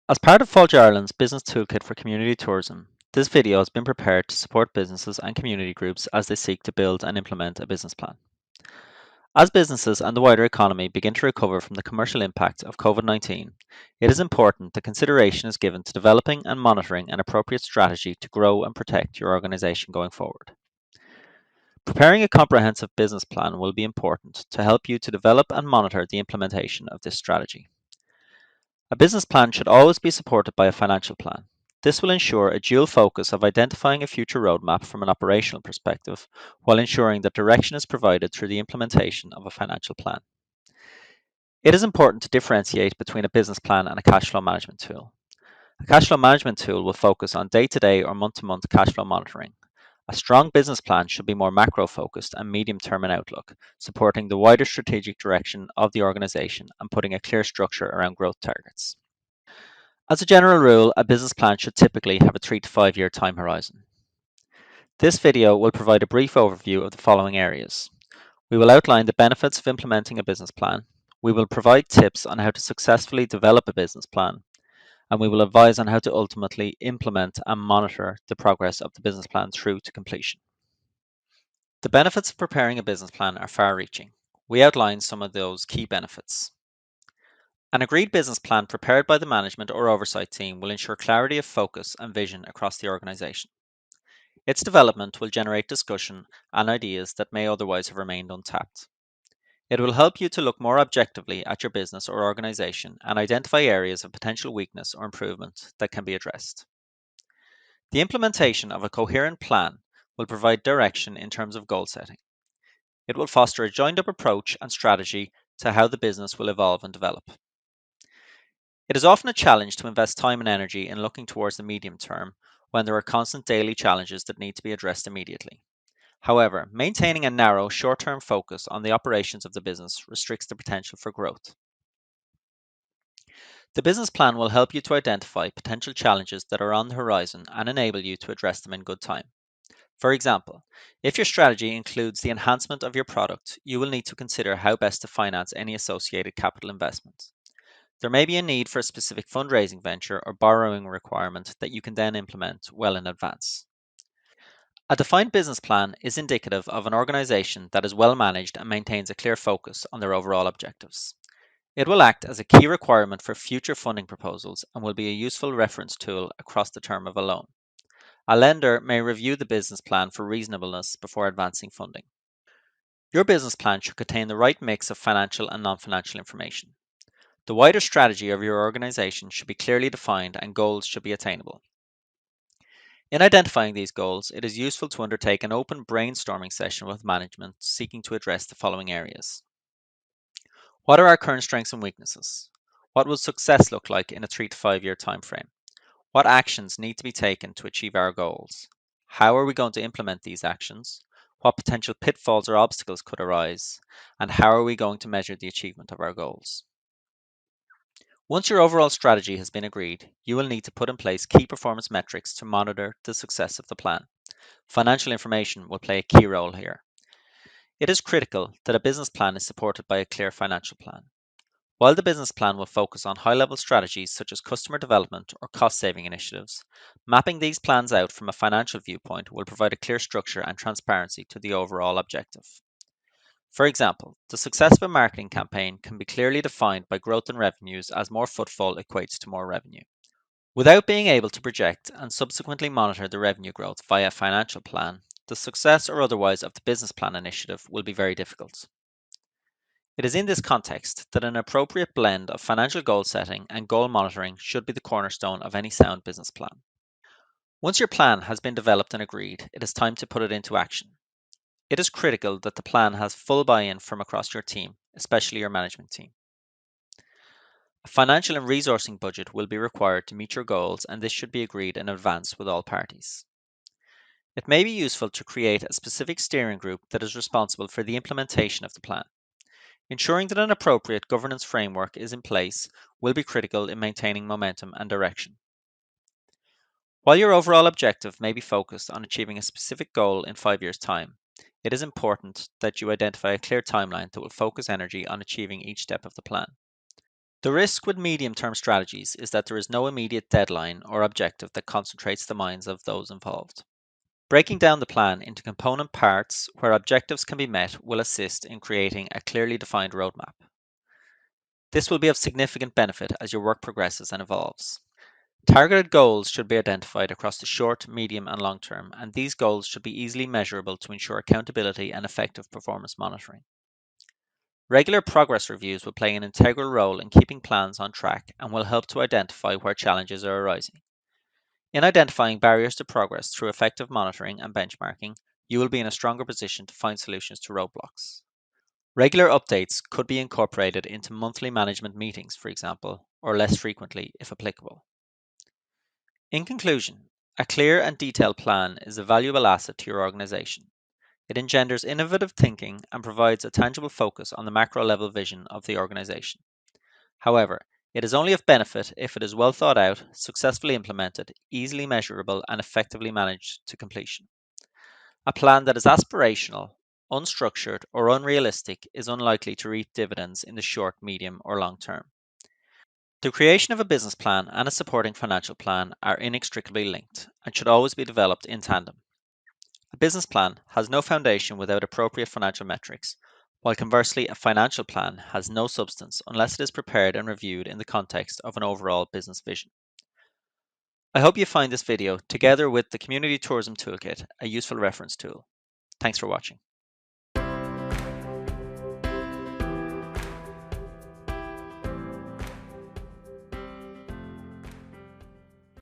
As part of Fáilte Ireland's Business Toolkit for Community Tourism, this video has been prepared to support businesses and community groups as they seek to build and implement a business plan. As businesses and the wider economy begin to recover from the commercial impact of COVID-19, it is important that consideration is given to developing and monitoring an appropriate strategy to grow and protect your organisation going forward. Preparing a comprehensive business plan will be important to help you to develop and monitor the implementation of this strategy. A business plan should always be supported by a financial plan. This will ensure a dual focus of identifying a future roadmap from an operational perspective, while ensuring that direction is provided through the implementation of a financial plan. It is important to differentiate between a business plan and a cash flow management tool. A cash flow management tool will focus on day to day or month to month cash flow monitoring. A strong business plan should be more macro focused and medium term in outlook, supporting the wider strategic direction of the organization and putting a clear structure around growth targets. As a general rule, a business plan should typically have a 3 to 5 year time horizon. This video will provide a brief overview of the following areas. We will outline the benefits of implementing a business plan. We will provide tips on how to successfully develop a business plan. And we will advise on how to ultimately implement and monitor the progress of the business plan through to completion. The benefits of preparing a business plan are far reaching. We outline some of those key benefits. An agreed business plan prepared by the management or oversight team will ensure clarity of focus and vision across the organisation. Its development will generate discussion and ideas that may otherwise have remained untapped. It will help you to look more objectively at your business or organisation and identify areas of potential weakness or improvement that can be addressed. The implementation of a coherent plan will provide direction in terms of goal setting. It will foster a joined up approach and strategy to how the business will evolve and develop. It is often a challenge to invest time and energy in looking towards the medium term when there are constant daily challenges that need to be addressed immediately. However, maintaining a narrow, short term focus on the operations of the business restricts the potential for growth. The business plan will help you to identify potential challenges that are on the horizon and enable you to address them in good time. For example, if your strategy includes the enhancement of your product, you will need to consider how best to finance any associated capital investment. There may be a need for a specific fundraising venture or borrowing requirement that you can then implement well in advance. A defined business plan is indicative of an organization that is well managed and maintains a clear focus on their overall objectives. It will act as a key requirement for future funding proposals and will be a useful reference tool across the term of a loan. A lender may review the business plan for reasonableness before advancing funding. Your business plan should contain the right mix of financial and non financial information. The wider strategy of your organization should be clearly defined and goals should be attainable. In identifying these goals, it is useful to undertake an open brainstorming session with management seeking to address the following areas. What are our current strengths and weaknesses? What will success look like in a 3 to 5 year time frame? What actions need to be taken to achieve our goals? How are we going to implement these actions? What potential pitfalls or obstacles could arise? And how are we going to measure the achievement of our goals? Once your overall strategy has been agreed, you will need to put in place key performance metrics to monitor the success of the plan. Financial information will play a key role here. It is critical that a business plan is supported by a clear financial plan. While the business plan will focus on high level strategies such as customer development or cost saving initiatives, mapping these plans out from a financial viewpoint will provide a clear structure and transparency to the overall objective. For example, the success of a marketing campaign can be clearly defined by growth in revenues as more footfall equates to more revenue. Without being able to project and subsequently monitor the revenue growth via a financial plan, the success or otherwise of the business plan initiative will be very difficult. It is in this context that an appropriate blend of financial goal setting and goal monitoring should be the cornerstone of any sound business plan. Once your plan has been developed and agreed, it is time to put it into action. It is critical that the plan has full buy in from across your team, especially your management team. A financial and resourcing budget will be required to meet your goals, and this should be agreed in advance with all parties. It may be useful to create a specific steering group that is responsible for the implementation of the plan. Ensuring that an appropriate governance framework is in place will be critical in maintaining momentum and direction. While your overall objective may be focused on achieving a specific goal in 5 years' time, it is important that you identify a clear timeline that will focus energy on achieving each step of the plan. The risk with medium term strategies is that there is no immediate deadline or objective that concentrates the minds of those involved. Breaking down the plan into component parts where objectives can be met will assist in creating a clearly defined roadmap. This will be of significant benefit as your work progresses and evolves. Targeted goals should be identified across the short, medium, and long term, and these goals should be easily measurable to ensure accountability and effective performance monitoring. Regular progress reviews will play an integral role in keeping plans on track and will help to identify where challenges are arising. In identifying barriers to progress through effective monitoring and benchmarking, you will be in a stronger position to find solutions to roadblocks. Regular updates could be incorporated into monthly management meetings, for example, or less frequently if applicable. In conclusion, a clear and detailed plan is a valuable asset to your organization. It engenders innovative thinking and provides a tangible focus on the macro level vision of the organization. However, it is only of benefit if it is well thought out, successfully implemented, easily measurable, and effectively managed to completion. A plan that is aspirational, unstructured, or unrealistic is unlikely to reap dividends in the short, medium, or long term. The creation of a business plan and a supporting financial plan are inextricably linked and should always be developed in tandem. A business plan has no foundation without appropriate financial metrics, while conversely, a financial plan has no substance unless it is prepared and reviewed in the context of an overall business vision. I hope you find this video, together with the Community Tourism Toolkit, a useful reference tool. Thanks for watching.